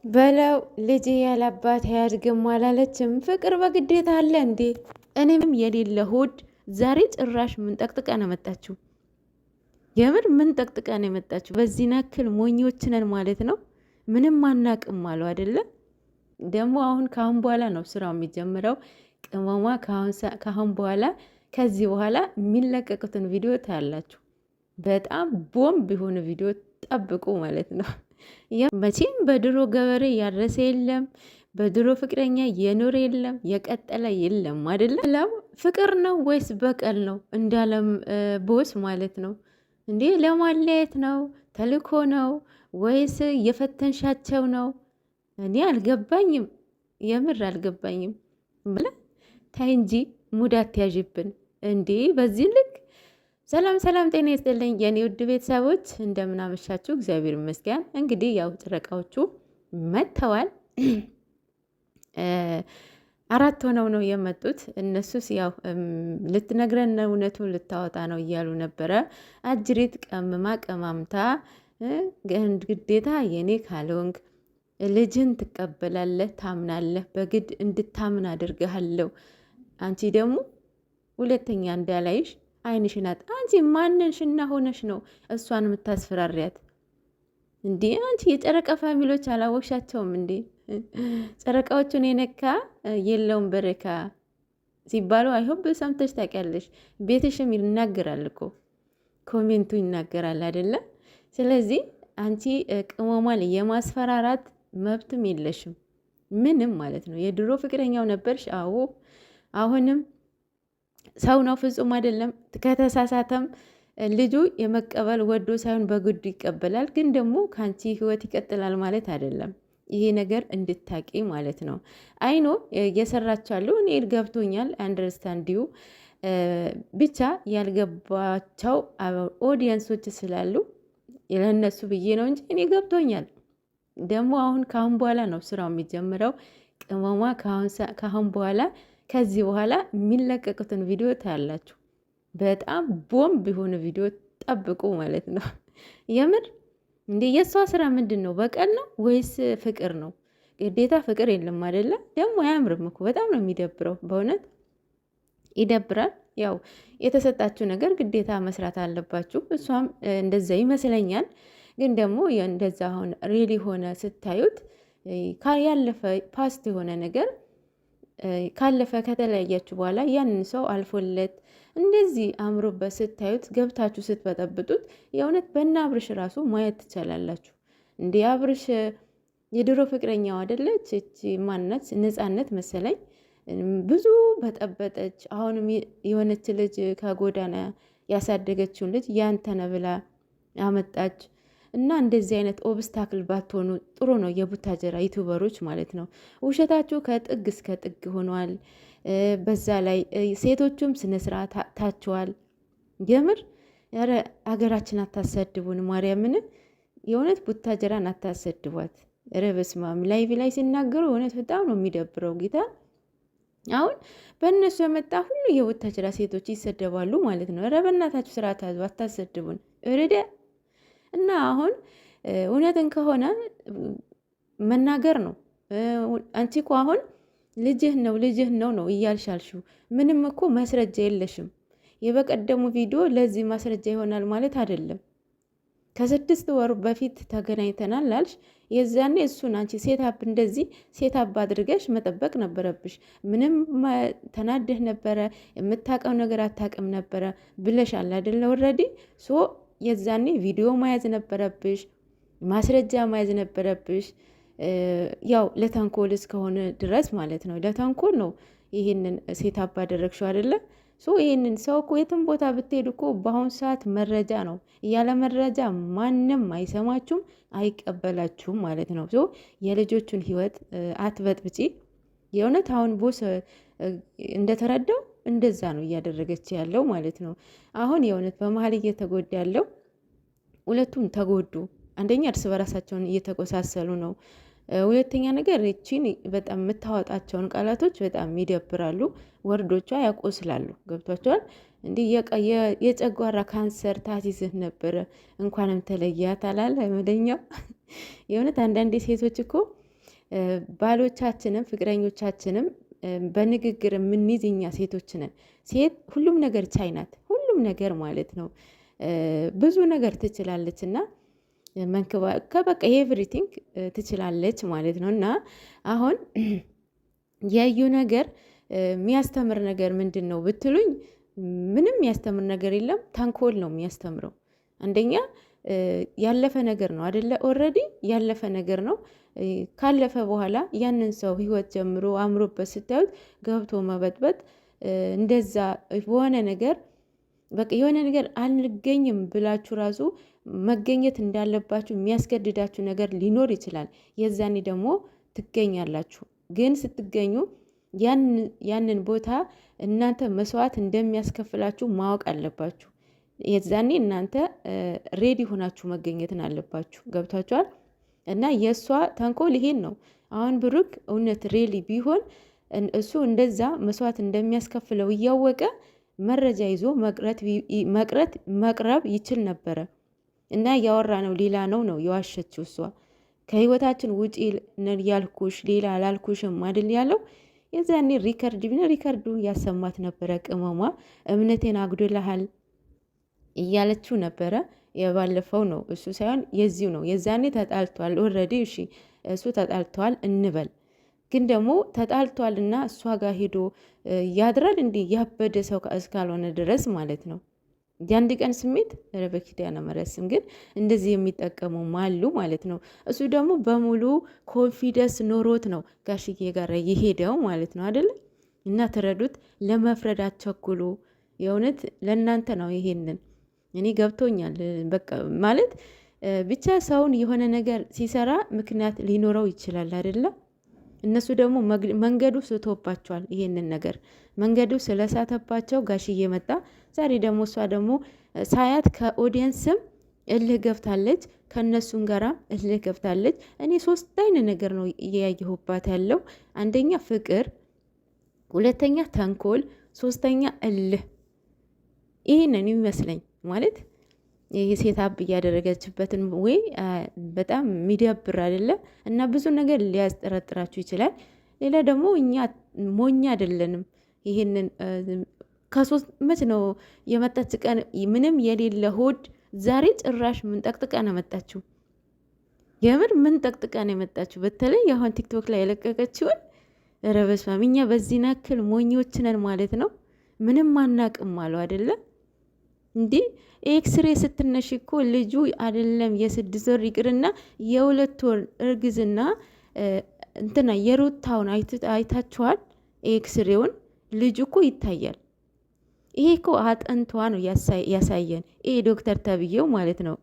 በለው ልጅ ያላባት አያድግም አላለችም። ፍቅር በግዴታ አለ እንዴ? እኔም የሌለ ሆድ ዛሬ ጭራሽ ምን ጠቅጥቀ ነው መጣችሁ? የምር ምን ጠቅጥቀ ነው የመጣችሁ? በዚህ ናክል ሞኞች ነን ማለት ነው። ምንም አናቅም አሉ አይደለ? ደግሞ አሁን ካሁን በኋላ ነው ስራው የሚጀምረው። ቅመሟ ካሁን በኋላ ከዚህ በኋላ የሚለቀቁትን ቪዲዮ ታያላችሁ። በጣም ቦምብ የሆነ ቪዲዮ ጠብቁ ማለት ነው። መቼም በድሮ ገበሬ ያረሰ የለም፣ በድሮ ፍቅረኛ የኖረ የለም፣ የቀጠለ የለም አይደለም። ፍቅር ነው ወይስ በቀል ነው? እንዳለም ቦስ ማለት ነው እንዴ? ለማለየት ነው? ተልኮ ነው ወይስ የፈተንሻቸው ነው? እኔ አልገባኝም፣ የምር አልገባኝም። ብለ ታይ እንጂ ሙድ አትያዥብን እንዴ በዚህ ልክ። ሰላም ሰላም፣ ጤና ይስጥልኝ የኔ ውድ ቤተሰቦች እንደምን አመሻችሁ? እግዚአብሔር ይመስገን። እንግዲህ ያው ጨረቃዎቹ መጥተዋል። አራት ሆነው ነው የመጡት። እነሱስ ያው ልትነግረን ነው፣ እውነቱን ልታወጣ ነው እያሉ ነበረ። አጅሪት ቀምማ ቀማምታ ግዴታ የኔ ካልሆንክ ልጅን ትቀበላለህ፣ ታምናለህ፣ በግድ እንድታምን አድርገሃለሁ። አንቺ ደግሞ ሁለተኛ እንዳላይሽ አይንሽን አንቺ ማንንሽና ሆነሽ ነው እሷን የምታስፈራሪያት እንዴ? አንቺ የጨረቃ ፋሚሎች አላወቅሻቸውም እንዴ? ጨረቃዎቹን የነካ የለውም በረካ ሲባሉ አይሆን ሰምተሽ ታውቂያለሽ። ቤትሽም ይናገራል እኮ ኮሜንቱ ይናገራል አይደለ? ስለዚህ አንቺ ቅመሟን የማስፈራራት መብትም የለሽም ምንም ማለት ነው። የድሮ ፍቅረኛው ነበርሽ። አዎ አሁንም ሰው ነው፣ ፍጹም አይደለም። ከተሳሳተም ልጁ የመቀበል ወዶ ሳይሆን በግዱ ይቀበላል። ግን ደግሞ ከአንቺ ህይወት ይቀጥላል ማለት አይደለም። ይሄ ነገር እንድታቂ ማለት ነው። አይኖ እየሰራቻሉ እኔ ገብቶኛል፣ አንደርስታንዲዩ ብቻ ያልገባቸው ኦዲየንሶች ስላሉ ለነሱ ብዬ ነው እንጂ እኔ ገብቶኛል። ደግሞ ካሁን በኋላ ነው ስራው የሚጀምረው። ቅመሟ ካሁን በኋላ ከዚህ በኋላ የሚለቀቁትን ቪዲዮ ታያላችሁ። በጣም ቦምብ የሆነ ቪዲዮ ጠብቁ ማለት ነው። የምር እንዴ የእሷ ስራ ምንድን ነው? በቀል ነው ወይስ ፍቅር ነው? ግዴታ ፍቅር የለም አይደለ? ደግሞ አያምርም እኮ በጣም ነው የሚደብረው። በእውነት ይደብራል። ያው የተሰጣችሁ ነገር ግዴታ መስራት አለባችሁ። እሷም እንደዛ ይመስለኛል። ግን ደግሞ እንደዛ አሁን ሪሊ ሆነ ስታዩት ያለፈ ፓስት የሆነ ነገር ካለፈ ከተለያያችሁ በኋላ ያንን ሰው አልፎለት እንደዚህ አምሮበት ስታዩት ገብታችሁ ስትበጠብጡት የእውነት በእነ አብርሽ ራሱ ማየት ትችላላችሁ። እንዲ አብርሽ የድሮ ፍቅረኛው አይደለች እቺ ማናት ነፃነት መሰለኝ ብዙ በጠበጠች። አሁንም የሆነች ልጅ ከጎዳና ያሳደገችውን ልጅ ያንተነ ብላ አመጣች። እና እንደዚህ አይነት ኦብስታክል ባትሆኑ ጥሩ ነው። የቡታጀራ ዩቱበሮች ማለት ነው። ውሸታችሁ ከጥግ እስከ ጥግ ሆኗል። በዛ ላይ ሴቶቹም ስነስርዓት ታችኋል። የምር ኧረ አገራችን አታሰድቡን። ማርያምን የእውነት ቡታጀራን አታሰድቧት። ኧረ በስመ አብ ላይቭ ላይ ሲናገሩ እውነት በጣም ነው የሚደብረው። ጌታ አሁን በእነሱ የመጣ ሁሉ የቡታጀራ ሴቶች ይሰደባሉ ማለት ነው። ኧረ በእናታችሁ ስርዓት ያዙ፣ አታሰድቡን እርደ እና አሁን እውነትን ከሆነ መናገር ነው። አንቺ እኮ አሁን ልጅህ ነው እያልሻልሽው ምንም እኮ ማስረጃ የለሽም። የበቀደሙ ቪዲዮ ለዚህ ማስረጃ ይሆናል ማለት አይደለም። ከ6 ወር በፊት ተገናኝተናል አልሽ። የዛኔ እሱን አንቺ ሴታፕ እንደዚህ ሴታፕ አድርገሽ መጠበቅ ነበረብሽ። ምንም ተናደህ ነበረ፣ የምታውቀው ነገር አታውቅም ነበረ ብለሻል አይደለ? ኦልሬዲ የዛኔ ቪዲዮ መያዝ ነበረብሽ፣ ማስረጃ መያዝ ነበረብሽ። ያው ለተንኮል እስከሆነ ድረስ ማለት ነው። ለተንኮል ነው ይህንን ሴታፕ አደረግሽው አይደለ? ይህንን ሰው እኮ የትም ቦታ ብትሄዱ እኮ በአሁኑ ሰዓት መረጃ ነው። ያለ መረጃ ማንም አይሰማችሁም፣ አይቀበላችሁም ማለት ነው። የልጆቹን ህይወት አትበጥብጪ። የእውነት አሁን ቦስ እንደተረዳው እንደዛ ነው እያደረገች ያለው ማለት ነው። አሁን የእውነት በመሀል እየተጎዳ ያለው ሁለቱም ተጎዱ። አንደኛ እርስ በራሳቸውን እየተቆሳሰሉ ነው። ሁለተኛ ነገር እቺን በጣም የምታወጣቸውን ቃላቶች በጣም ይደብራሉ። ወርዶቿ ያቆስላሉ። ገብቷቸዋል። እንዲህ የጨጓራ ካንሰር ታሲዝህ ነበረ እንኳንም ተለያት አላለ መደኛው። የእውነት አንዳንዴ ሴቶች እኮ ባሎቻችንም ፍቅረኞቻችንም በንግግር የምንይዝ እኛ ሴቶች ነን። ሴት ሁሉም ነገር ቻይ ናት፣ ሁሉም ነገር ማለት ነው። ብዙ ነገር ትችላለች እና በቃ ኤቭሪቲንግ ትችላለች ማለት ነው። እና አሁን ያዩ ነገር የሚያስተምር ነገር ምንድን ነው ብትሉኝ፣ ምንም የሚያስተምር ነገር የለም። ተንኮል ነው የሚያስተምረው። አንደኛ ያለፈ ነገር ነው አደለ? ኦልሬዲ ያለፈ ነገር ነው። ካለፈ በኋላ ያንን ሰው ህይወት ጀምሮ አምሮበት ስታዩት ገብቶ መበጥበጥ፣ እንደዛ በሆነ ነገር በቃ የሆነ ነገር አንገኝም ብላችሁ ራሱ መገኘት እንዳለባችሁ የሚያስገድዳችሁ ነገር ሊኖር ይችላል። የዛኔ ደግሞ ትገኛላችሁ። ግን ስትገኙ ያንን ቦታ እናንተ መስዋዕት እንደሚያስከፍላችሁ ማወቅ አለባችሁ። የዛኔ እናንተ ሬዲ ሆናችሁ መገኘትን አለባችሁ። ገብታችኋል? እና የእሷ ተንኮል ይሄን ነው። አሁን ብሩክ እውነት ሬሊ ቢሆን እሱ እንደዛ መስዋዕት እንደሚያስከፍለው እያወቀ መረጃ ይዞ መቅረብ ይችል ነበረ። እና ያወራ ነው ሌላ ነው የዋሸችው እሷ። ከህይወታችን ውጪ ያልኩሽ ሌላ አላልኩሽም አይደል ያለው። የዛኔ ሪከርዱ ያሰማት ነበረ። ቅመሟ እምነቴን አጉድለሃል እያለችው ነበረ። የባለፈው ነው እሱ ሳይሆን የዚሁ ነው። የዛኔ ተጣልቷል ኦልሬዲ። እሺ እሱ ተጣልቷል እንበል፣ ግን ደግሞ ተጣልቷልና እሷ ጋር ሄዶ ያድራል እንዲህ ያበደ ሰው እስካልሆነ ድረስ ማለት ነው። የአንድ ቀን ስሜት በኪዳነ ምሕረት ስም ግን እንደዚህ የሚጠቀሙ አሉ ማለት ነው። እሱ ደግሞ በሙሉ ኮንፊደንስ ኖሮት ነው ጋሽዬ ጋር የሄደው ማለት ነው አይደለ? እና ተረዱት። ለመፍረድ አትቸኩሉ። የእውነት ለእናንተ ነው ይሄንን እኔ ገብቶኛል። በቃ ማለት ብቻ ሰውን የሆነ ነገር ሲሰራ ምክንያት ሊኖረው ይችላል አይደለም። እነሱ ደግሞ መንገዱ ስቶባቸዋል። ይሄንን ነገር መንገዱ ስለሳተባቸው ጋሽዬ መጣ። ዛሬ ደግሞ እሷ ደግሞ ሳያት ከኦዲየንስም እልህ ገብታለች፣ ከእነሱም ጋራ እልህ ገብታለች። እኔ 3 አይነት ነገር ነው እያየሁባት ያለው። አንደኛ ፍቅር፣ ሁለተኛ ተንኮል፣ 3ተኛ እልህ። ይህንን ይመስለኝ ማለት ይህ ሴት አብ እያደረገችበትን ወይ በጣም የሚደብር አይደለም። እና ብዙ ነገር ሊያስጠረጥራችሁ ይችላል። ሌላ ደግሞ እኛ ሞኛ አይደለንም። ይህንን ከ3 መች ነው የመጣች ቀን ምንም የሌለ ሆድ ዛሬ ጭራሽ ምን ጠቅጥቀ ነው መጣችሁ? የምር ምን ጠቅጥቀ ነው የመጣችሁ? በተለይ አሁን ቲክቶክ ላይ የለቀቀችውን ረበስማም እኛ በዚህ ናክል ሞኞች ነን ማለት ነው። ምንም አናቅም አለው አይደለም እንዲህ ኤክስሬ ስትነሽ እኮ ልጁ አይደለም የ6 ወር ይቅርና የ2 ወር እርግዝና እንትና የሩታውን አይታችኋል? ኤክስሬውን ልጁ እኮ ይታያል። ይሄ እኮ አጥንቷ ነው ያሳየን። ይሄ ዶክተር ተብዬው ማለት ነው።